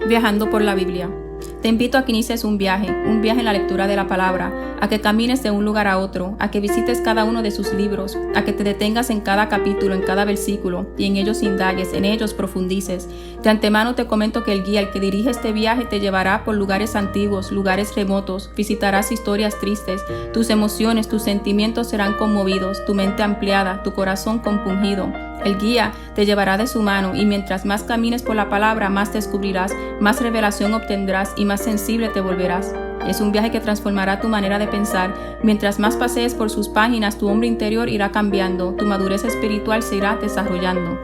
Viajando por la Biblia. Te invito a que inicies un viaje en la lectura de la palabra, a que camines de un lugar a otro, a que visites cada uno de sus libros, a que te detengas en cada capítulo, en cada versículo, y en ellos indagues, en ellos profundices. De antemano te comento que el guía, el que dirige este viaje, te llevará por lugares antiguos, lugares remotos, visitarás historias tristes, tus emociones, tus sentimientos serán conmovidos, tu mente ampliada, tu corazón compungido. El guía te llevará de su mano y mientras más camines por la palabra, más descubrirás, más revelación obtendrás y más sensible te volverás. Es un viaje que transformará tu manera de pensar. Mientras más pasees por sus páginas, tu hombre interior irá cambiando, tu madurez espiritual se irá desarrollando.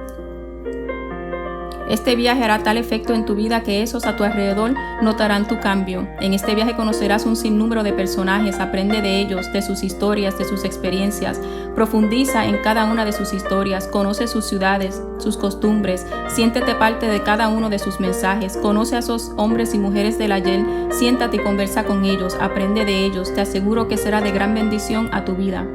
Este viaje hará tal efecto en tu vida que esos a tu alrededor notarán tu cambio. En este viaje conocerás un sinnúmero de personajes, aprende de ellos, de sus historias, de sus experiencias. Profundiza en cada una de sus historias, conoce sus ciudades, sus costumbres, siéntete parte de cada uno de sus mensajes, conoce a esos hombres y mujeres del ayer, siéntate y conversa con ellos, aprende de ellos, te aseguro que será de gran bendición a tu vida.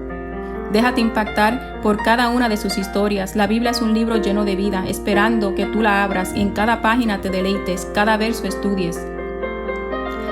Déjate impactar por cada una de sus historias. La Biblia es un libro lleno de vida, esperando que tú la abras y en cada página te deleites, cada verso estudies.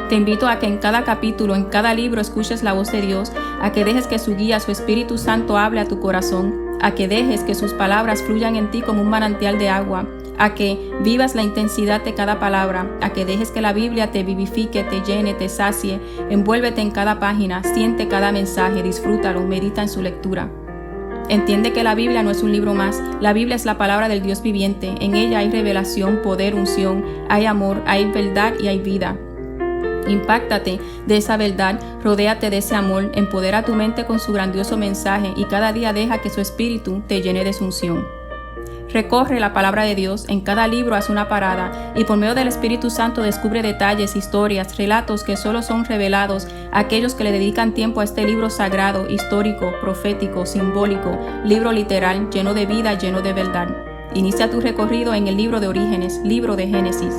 Te invito a que en cada capítulo, en cada libro escuches la voz de Dios, a que dejes que su guía, su Espíritu Santo hable a tu corazón, a que dejes que sus palabras fluyan en ti como un manantial de agua, a que vivas la intensidad de cada palabra, a que dejes que la Biblia te vivifique, te llene, te sacie, envuélvete en cada página, siente cada mensaje, disfrútalo, medita en su lectura. Entiende que la Biblia no es un libro más, la Biblia es la palabra del Dios viviente, en ella hay revelación, poder, unción, hay amor, hay verdad y hay vida. Impáctate de esa verdad, rodéate de ese amor, empodera tu mente con su grandioso mensaje y cada día deja que su espíritu te llene de su unción. Recorre la palabra de Dios, en cada libro haz una parada y por medio del Espíritu Santo descubre detalles, historias, relatos que solo son revelados a aquellos que le dedican tiempo a este libro sagrado, histórico, profético, simbólico, libro literal, lleno de vida, lleno de verdad. Inicia tu recorrido en el libro de Orígenes, libro de Génesis.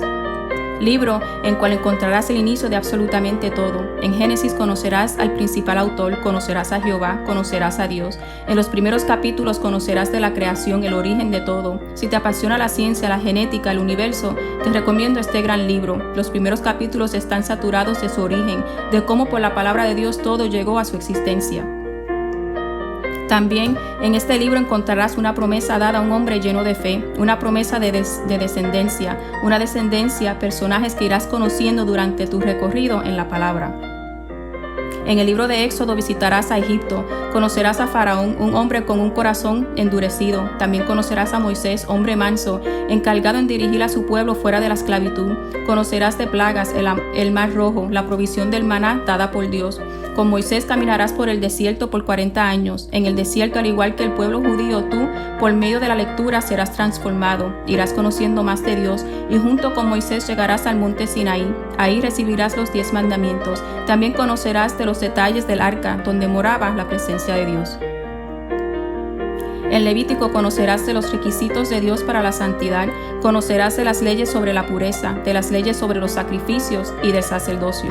Libro en cual encontrarás el inicio de absolutamente todo. En Génesis conocerás al principal autor, conocerás a Jehová, conocerás a Dios. En los primeros capítulos conocerás de la creación, el origen de todo. Si te apasiona la ciencia, la genética, el universo, te recomiendo este gran libro. Los primeros capítulos están saturados de su origen, de cómo por la palabra de Dios todo llegó a su existencia. También en este libro encontrarás una promesa dada a un hombre lleno de fe, una promesa de descendencia, una descendencia, personajes que irás conociendo durante tu recorrido en la palabra. En el libro de Éxodo visitarás a Egipto, conocerás a Faraón, un hombre con un corazón endurecido. También conocerás a Moisés, hombre manso, encargado en dirigir a su pueblo fuera de la esclavitud. Conocerás de plagas, el mar rojo, la provisión del maná dada por Dios. Con Moisés caminarás por el desierto por 40 años. En el desierto, al igual que el pueblo judío, tú, por medio de la lectura, serás transformado. Irás conociendo más de Dios y junto con Moisés llegarás al monte Sinaí. Ahí recibirás los 10 mandamientos. También conocerás de los detalles del arca, donde moraba la presencia de Dios. En Levítico conocerás de los requisitos de Dios para la santidad, conocerás de las leyes sobre la pureza, de las leyes sobre los sacrificios y del sacerdocio.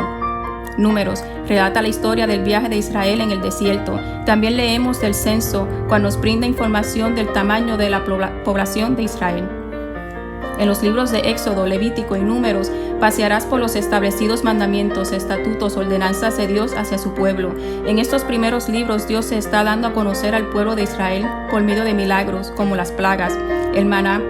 Números relata la historia del viaje de Israel en el desierto. También leemos del censo, cual nos brinda información del tamaño de la población de Israel. En los libros de Éxodo, Levítico y Números pasearás por los establecidos mandamientos, estatutos, ordenanzas de Dios hacia su pueblo. En estos primeros libros Dios se está dando a conocer al pueblo de Israel por medio de milagros como las plagas, el maná,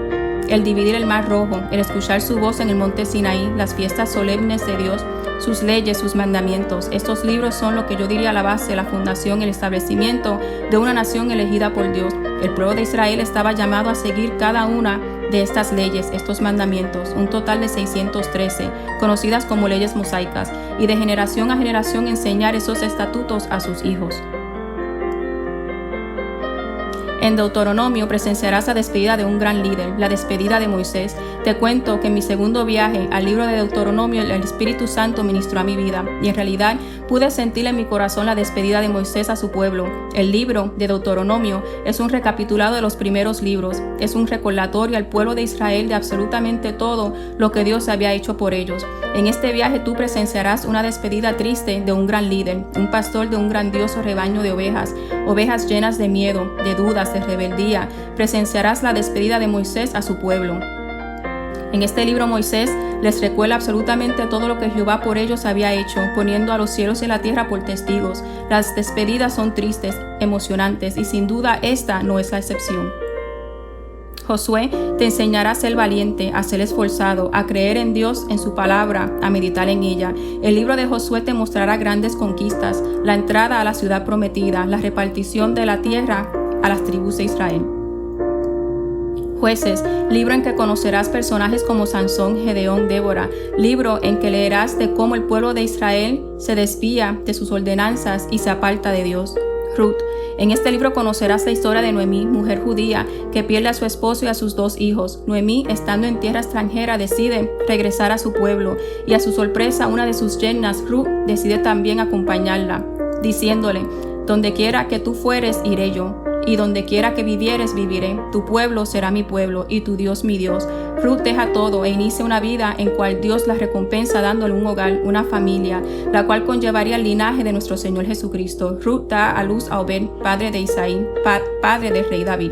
el dividir el mar rojo, el escuchar su voz en el monte Sinaí, las fiestas solemnes de Dios, sus leyes, sus mandamientos. Estos libros son lo que yo diría la base, la fundación, el establecimiento de una nación elegida por Dios. El pueblo de Israel estaba llamado a seguir cada una de estas leyes, estos mandamientos, un total de 613, conocidas como leyes mosaicas, y de generación a generación enseñar esos estatutos a sus hijos. En Deuteronomio presenciarás la despedida de un gran líder, la despedida de Moisés. Te cuento que en mi segundo viaje al libro de Deuteronomio el Espíritu Santo ministró a mi vida y en realidad pude sentir en mi corazón la despedida de Moisés a su pueblo. El libro de Deuteronomio es un recapitulado de los primeros libros, es un recordatorio al pueblo de Israel de absolutamente todo lo que Dios había hecho por ellos. En este viaje tú presenciarás una despedida triste de un gran líder, un pastor de un grandioso rebaño de ovejas, ovejas llenas de miedo, de dudas, de rebeldía. Presenciarás la despedida de Moisés a su pueblo. En este libro Moisés les recuerda absolutamente todo lo que Jehová por ellos había hecho, poniendo a los cielos y la tierra por testigos. Las despedidas son tristes, emocionantes, y sin duda esta no es la excepción. Josué te enseñará a ser valiente, a ser esforzado, a creer en Dios, en su palabra, a meditar en ella. El libro de Josué te mostrará grandes conquistas, la entrada a la ciudad prometida, la repartición de la tierra a las tribus de Israel. Jueces, libro en que conocerás personajes como Sansón, Gedeón, Débora, libro en que leerás de cómo el pueblo de Israel se desvía de sus ordenanzas y se aparta de Dios. Ruth, en este libro conocerás la historia de Noemí, mujer judía, que pierde a su esposo y a sus 2 hijos. Noemí, estando en tierra extranjera, decide regresar a su pueblo, y a su sorpresa una de sus yernas, Ruth, decide también acompañarla, diciéndole: donde quiera que tú fueres, iré yo. Y donde quiera que vivieres, viviré. Tu pueblo será mi pueblo y tu Dios mi Dios. Ruth deja todo e inicia una vida en cual Dios la recompensa dándole un hogar, una familia, la cual conllevaría el linaje de nuestro Señor Jesucristo. Ruth da a luz a Obed, padre de Isaí, padre del rey David.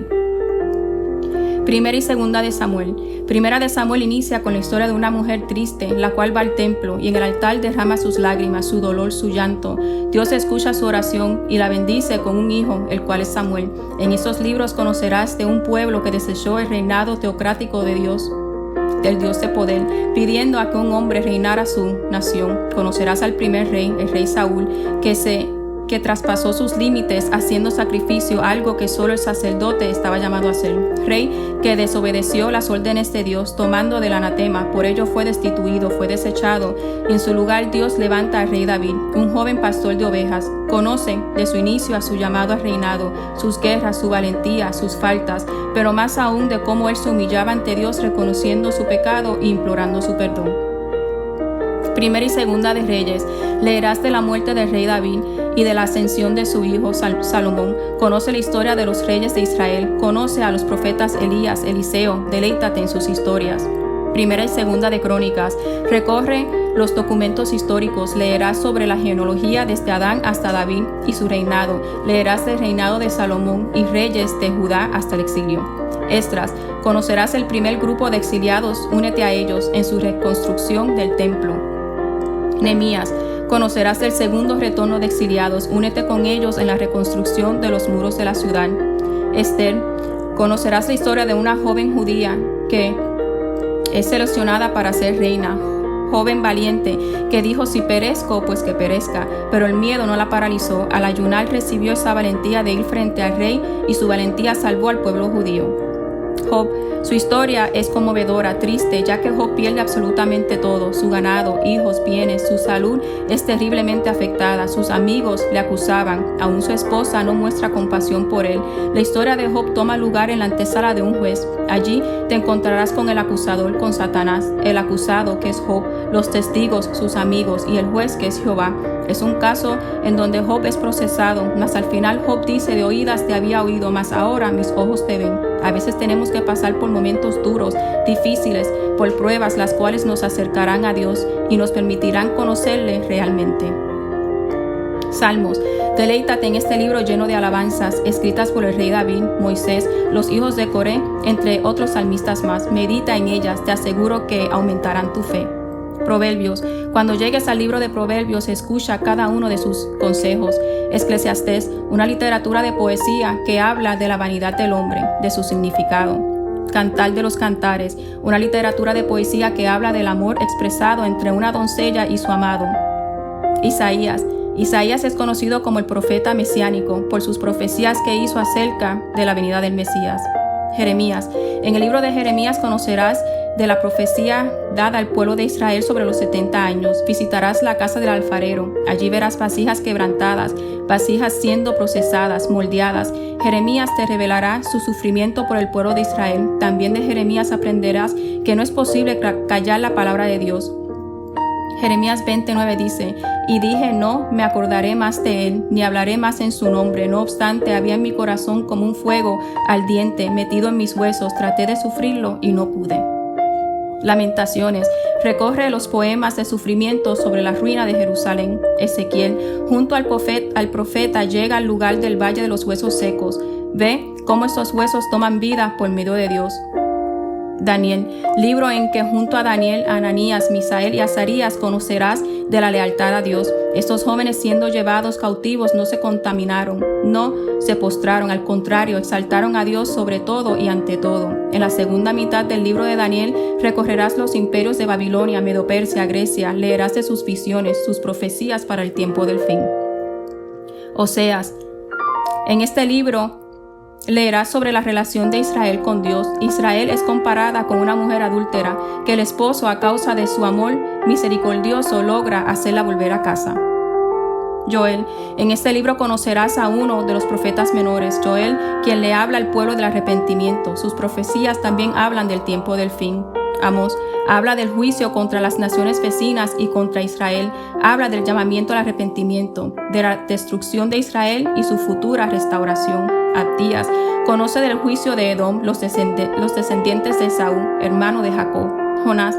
Primera y segunda de Samuel. Primera de Samuel inicia con la historia de una mujer triste, la cual va al templo y en el altar derrama sus lágrimas, su dolor, su llanto. Dios escucha su oración y la bendice con un hijo, el cual es Samuel. En esos libros conocerás de un pueblo que desechó el reinado teocrático de Dios, del Dios de poder, pidiendo a que un hombre reinara su nación. Conocerás al primer rey, el rey Saúl, que traspasó sus límites haciendo sacrificio, algo que solo el sacerdote estaba llamado a hacer. Rey que desobedeció las órdenes de Dios, tomando del anatema, por ello fue destituido, fue desechado, y en su lugar Dios levanta al rey David, un joven pastor de ovejas. Conoce de su inicio a su llamado al reinado, sus guerras, su valentía, sus faltas, pero más aún de cómo él se humillaba ante Dios reconociendo su pecado e implorando su perdón. Primera y segunda de Reyes, leerás de la muerte del rey David y de la ascensión de su hijo Salomón. Conoce la historia de los reyes de Israel, conoce a los profetas Elías, Eliseo, deleítate en sus historias. Primera y segunda de Crónicas, recorre los documentos históricos, leerás sobre la genealogía desde Adán hasta David y su reinado, leerás del reinado de Salomón y reyes de Judá hasta el exilio. Esdras, conocerás el primer grupo de exiliados, únete a ellos en su reconstrucción del templo. Nehemías, conocerás el segundo retorno de exiliados, únete con ellos en la reconstrucción de los muros de la ciudad. Esther, conocerás la historia de una joven judía que es seleccionada para ser reina, joven valiente, que dijo: si perezco, pues que perezca, pero el miedo no la paralizó. Al ayunar recibió esa valentía de ir frente al rey y su valentía salvó al pueblo judío. Job, su historia es conmovedora, triste, ya que Job pierde absolutamente todo, su ganado, hijos, bienes, su salud es terriblemente afectada, sus amigos le acusaban, aún su esposa no muestra compasión por él. La historia de Job toma lugar en la antesala de un juez. Allí te encontrarás con el acusador, con Satanás, el acusado que es Job, los testigos, sus amigos y el juez que es Jehová. Es un caso en donde Job es procesado, mas al final Job dice: de oídas te había oído, mas ahora mis ojos te ven. A veces tenemos que pasar por momentos duros, difíciles, por pruebas las cuales nos acercarán a Dios y nos permitirán conocerle realmente. Salmos. Deleítate en este libro lleno de alabanzas, escritas por el rey David, Moisés, los hijos de Coré, entre otros salmistas más. Medita en ellas, te aseguro que aumentarán tu fe. Proverbios. Cuando llegues al libro de Proverbios, escucha cada uno de sus consejos. Eclesiastés, una literatura de poesía que habla de la vanidad del hombre, de su significado. Cantar de los Cantares, una literatura de poesía que habla del amor expresado entre una doncella y su amado. Isaías. Isaías es conocido como el profeta mesiánico por sus profecías que hizo acerca de la venida del Mesías. Jeremías. En el libro de Jeremías conocerás de la profecía dada al pueblo de Israel sobre los 70 años. Visitarás la casa del alfarero. Allí verás vasijas quebrantadas, vasijas siendo procesadas, moldeadas. Jeremías te revelará su sufrimiento por el pueblo de Israel. También de Jeremías aprenderás que no es posible callar la palabra de Dios. Jeremías 29 dice: y dije: no me acordaré más de él, ni hablaré más en su nombre. No obstante, había en mi corazón como un fuego ardiente metido en mis huesos. Traté de sufrirlo y no pude. Lamentaciones. Recorre los poemas de sufrimiento sobre la ruina de Jerusalén. Ezequiel, junto al profeta, llega al lugar del valle de los huesos secos. Ve cómo estos huesos toman vida por medio de Dios. Daniel, libro en que junto a Daniel, Ananías, Misael y Azarías conocerás de la lealtad a Dios. Estos jóvenes, siendo llevados cautivos, no se contaminaron, no se postraron, al contrario, exaltaron a Dios sobre todo y ante todo. En la segunda mitad del libro de Daniel recorrerás los imperios de Babilonia, Medo-Persia, Grecia, leerás de sus visiones, sus profecías para el tiempo del fin. Oseas, en este libro leerás sobre la relación de Israel con Dios. Israel es comparada con una mujer adúltera que el esposo, a causa de su amor misericordioso, logra hacerla volver a casa. Joel, en este libro conocerás a uno de los profetas menores, Joel, quien le habla al pueblo del arrepentimiento. Sus profecías también hablan del tiempo del fin. Amós habla del juicio contra las naciones vecinas y contra Israel, habla del llamamiento al arrepentimiento, de la destrucción de Israel y su futura restauración. Abdías conoce del juicio de Edom, los descendientes de Esaú, hermano de Jacob. Jonás,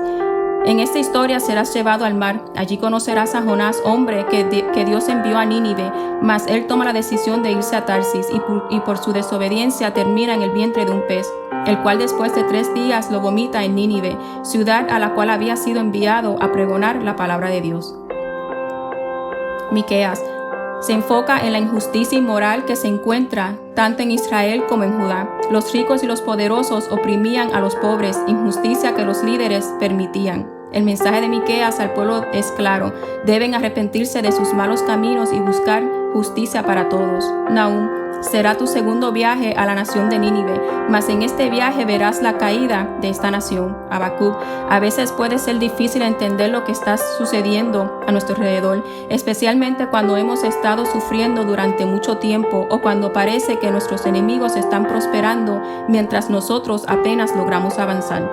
en esta historia serás llevado al mar. Allí conocerás a Jonás, hombre que Dios envió a Nínive, mas él toma la decisión de irse a Tarsis y por su desobediencia termina en el vientre de un pez, el cual después de 3 días lo vomita en Nínive, ciudad a la cual había sido enviado a pregonar la palabra de Dios. Miqueas se enfoca en la injusticia inmoral que se encuentra tanto en Israel como en Judá. Los ricos y los poderosos oprimían a los pobres, injusticia que los líderes permitían. El mensaje de Miqueas al pueblo es claro: deben arrepentirse de sus malos caminos y buscar justicia para todos. Nahum, será tu segundo viaje a la nación de Nínive, mas en este viaje verás la caída de esta nación. Habacuc, a veces puede ser difícil entender lo que está sucediendo a nuestro alrededor, especialmente cuando hemos estado sufriendo durante mucho tiempo o cuando parece que nuestros enemigos están prosperando mientras nosotros apenas logramos avanzar.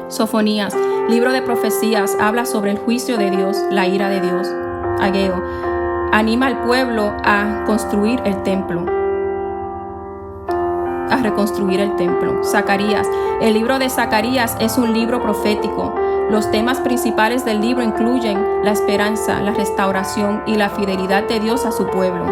Sofonías, libro de profecías, habla sobre el juicio de Dios, la ira de Dios. Ageo, anima al pueblo a construir el templo, a reconstruir el templo. Zacarías, el libro de Zacarías es un libro profético. Los temas principales del libro incluyen la esperanza, la restauración y la fidelidad de Dios a su pueblo.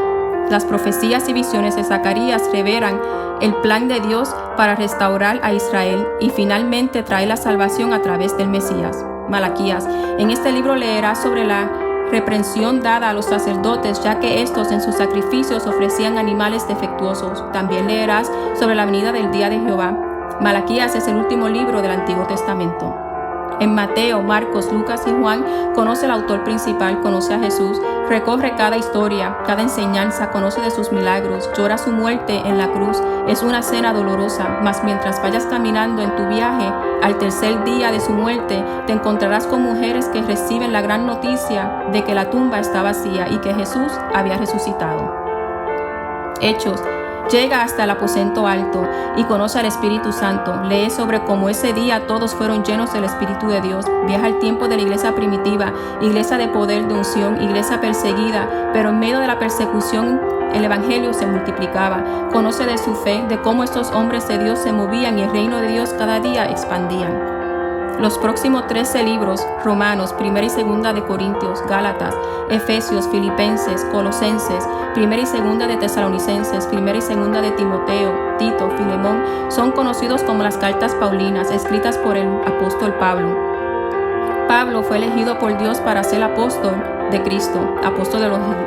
Las profecías y visiones de Zacarías revelan el plan de Dios para restaurar a Israel y finalmente traer la salvación a través del Mesías. Malaquías, en este libro leerás sobre la reprensión dada a los sacerdotes, ya que estos en sus sacrificios ofrecían animales defectuosos. También leerás sobre la venida del día de Jehová. Malaquías es el último libro del Antiguo Testamento. En Mateo, Marcos, Lucas y Juan conoce al autor principal, conoce a Jesús, recorre cada historia, cada enseñanza, conoce de sus milagros, llora su muerte en la cruz. Es una escena dolorosa, mas mientras vayas caminando en tu viaje al tercer día de su muerte, te encontrarás con mujeres que reciben la gran noticia de que la tumba está vacía y que Jesús había resucitado. Hechos. Llega hasta el aposento alto y conoce al Espíritu Santo. Lee sobre cómo ese día todos fueron llenos del Espíritu de Dios. Viaja al tiempo de la iglesia primitiva, iglesia de poder, de unción, iglesia perseguida, pero en medio de la persecución el Evangelio se multiplicaba. Conoce de su fe, de cómo estos hombres de Dios se movían y el reino de Dios cada día expandían. Los próximos 13 libros, Romanos, 1 y 2 de Corintios, Gálatas, Efesios, Filipenses, Colosenses, 1 y 2 de Tesalonicenses, 1 y 2 de Timoteo, Tito, Filemón, son conocidos como las cartas paulinas, escritas por el apóstol Pablo. Pablo fue elegido por Dios para ser apóstol de Cristo, apóstol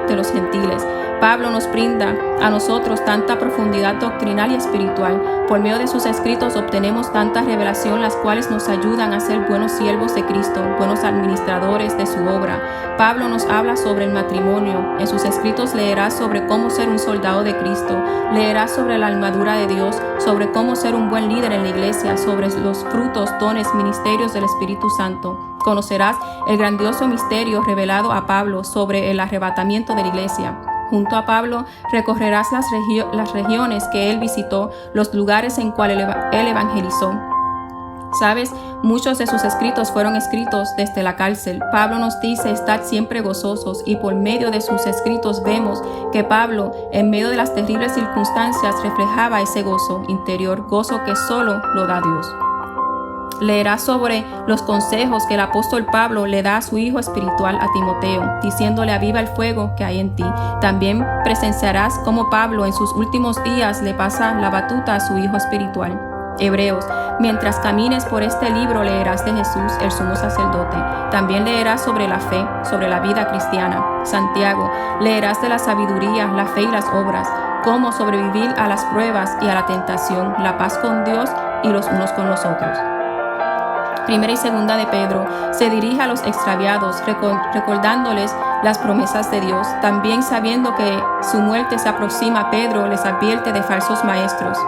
de los gentiles. Pablo nos brinda a nosotros tanta profundidad doctrinal y espiritual. Por medio de sus escritos obtenemos tanta revelación, las cuales nos ayudan a ser buenos siervos de Cristo, buenos administradores de su obra. Pablo nos habla sobre el matrimonio. En sus escritos leerás sobre cómo ser un soldado de Cristo, leerás sobre la armadura de Dios, sobre cómo ser un buen líder en la iglesia, sobre los frutos, dones, ministerios del Espíritu Santo. Conocerás el grandioso misterio revelado a Pablo sobre el arrebatamiento de la iglesia. Junto a Pablo recorrerás las regiones que él visitó, los lugares en cuales él evangelizó. Sabes, muchos de sus escritos fueron escritos desde la cárcel. Pablo nos dice: estad siempre gozosos, y por medio de sus escritos vemos que Pablo, en medio de las terribles circunstancias, reflejaba ese gozo interior, gozo que solo lo da Dios. Leerás sobre los consejos que el apóstol Pablo le da a su hijo espiritual, a Timoteo, diciéndole: aviva el fuego que hay en ti. También presenciarás cómo Pablo en sus últimos días le pasa la batuta a su hijo espiritual. Hebreos, Mientras camines por este libro leerás de Jesús, el sumo sacerdote. También leerás sobre la fe, sobre la vida cristiana. Santiago, leerás de la sabiduría, la fe y las obras, cómo sobrevivir a las pruebas y a la tentación, la paz con Dios y los unos con los otros. Primera y segunda de Pedro se dirige a los extraviados, recordándoles las promesas de Dios. También sabiendo que su muerte se aproxima, Pedro les advierte de falsos maestros.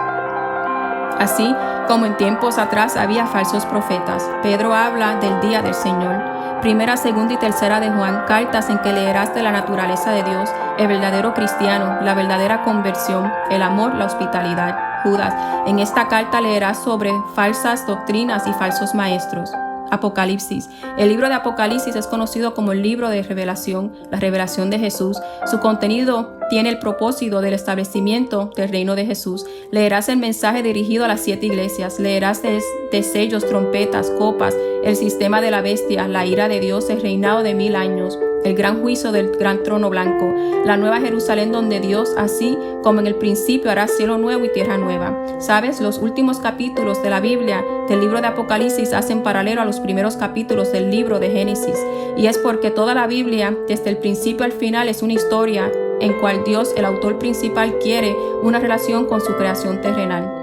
Así como en tiempos atrás había falsos profetas, Pedro habla del día del Señor. Primera, segunda y tercera de Juan, cartas en que leerás de la naturaleza de Dios, el verdadero cristiano, la verdadera conversión, el amor, la hospitalidad. Judas, en esta carta leerás sobre falsas doctrinas y falsos maestros. Apocalipsis. El libro de Apocalipsis es conocido como el libro de revelación, la revelación de Jesús. Su contenido tiene el propósito del establecimiento del reino de Jesús. Leerás el mensaje dirigido a las 7 iglesias. Leerás de sellos, trompetas, copas, el sistema de la bestia, la ira de Dios, el reinado de 1000 años, el gran juicio del gran trono blanco, la nueva Jerusalén donde Dios, así como en el principio, hará cielo nuevo y tierra nueva. ¿Sabes? Los últimos capítulos de la Biblia, del libro de Apocalipsis, hacen paralelo a los primeros capítulos del libro de Génesis. Y es porque toda la Biblia, desde el principio al final, es una historia en cual Dios, el autor principal, quiere una relación con su creación terrenal.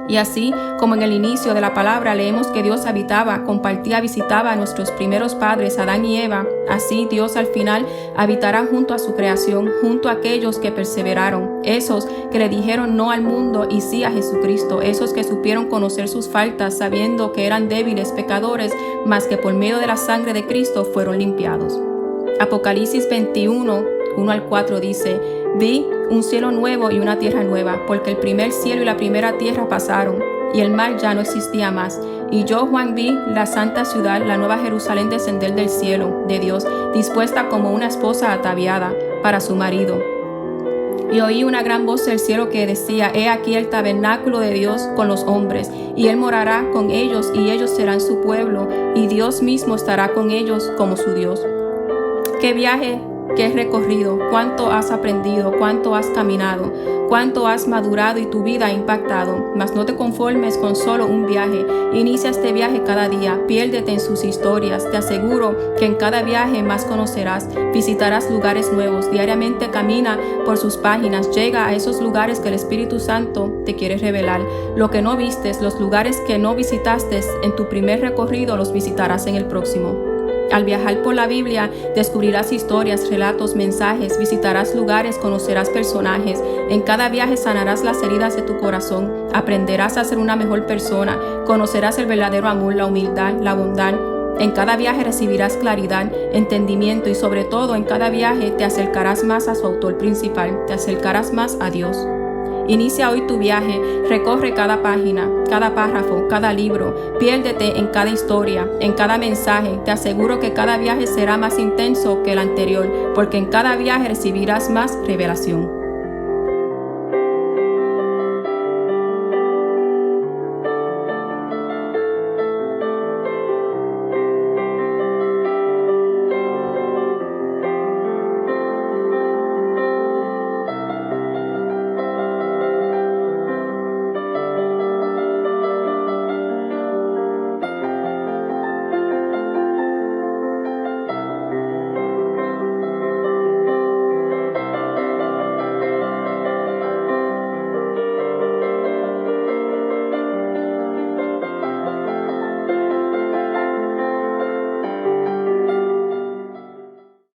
Y así como en el inicio de la palabra leemos que Dios habitaba, compartía, visitaba a nuestros primeros padres, Adán y Eva, así Dios al final habitará junto a su creación, junto a aquellos que perseveraron, esos que le dijeron no al mundo y sí a Jesucristo, esos que supieron conocer sus faltas sabiendo que eran débiles, pecadores, mas que por medio de la sangre de Cristo fueron limpiados. Apocalipsis 21, 1 al 4 dice: Vi un cielo nuevo y una tierra nueva, porque el primer cielo y la primera tierra pasaron, y el mar ya no existía más. Y yo, Juan, vi la santa ciudad, la nueva Jerusalén, descender del cielo de Dios, dispuesta como una esposa ataviada para su marido. Y oí una gran voz del cielo que decía: He aquí el tabernáculo de Dios con los hombres, y Él morará con ellos, y ellos serán su pueblo, y Dios mismo estará con ellos como su Dios. ¡Qué viaje! ¿Qué has recorrido? ¿Cuánto has aprendido? ¿Cuánto has caminado? ¿Cuánto has madurado y tu vida ha impactado? Mas no te conformes con solo un viaje. Inicia este viaje cada día. Piérdete en sus historias. Te aseguro que en cada viaje más conocerás. Visitarás lugares nuevos. Diariamente camina por sus páginas. Llega a esos lugares que el Espíritu Santo te quiere revelar. Lo que no vistes, los lugares que no visitaste en tu primer recorrido, los visitarás en el próximo. Al viajar por la Biblia, descubrirás historias, relatos, mensajes, visitarás lugares, conocerás personajes. En cada viaje sanarás las heridas de tu corazón, aprenderás a ser una mejor persona, conocerás el verdadero amor, la humildad, la bondad. En cada viaje recibirás claridad, entendimiento y sobre todo en cada viaje te acercarás más a su autor principal, te acercarás más a Dios. Inicia hoy tu viaje, recorre cada página, cada párrafo, cada libro, piérdete en cada historia, en cada mensaje. Te aseguro que cada viaje será más intenso que el anterior, porque en cada viaje recibirás más revelación.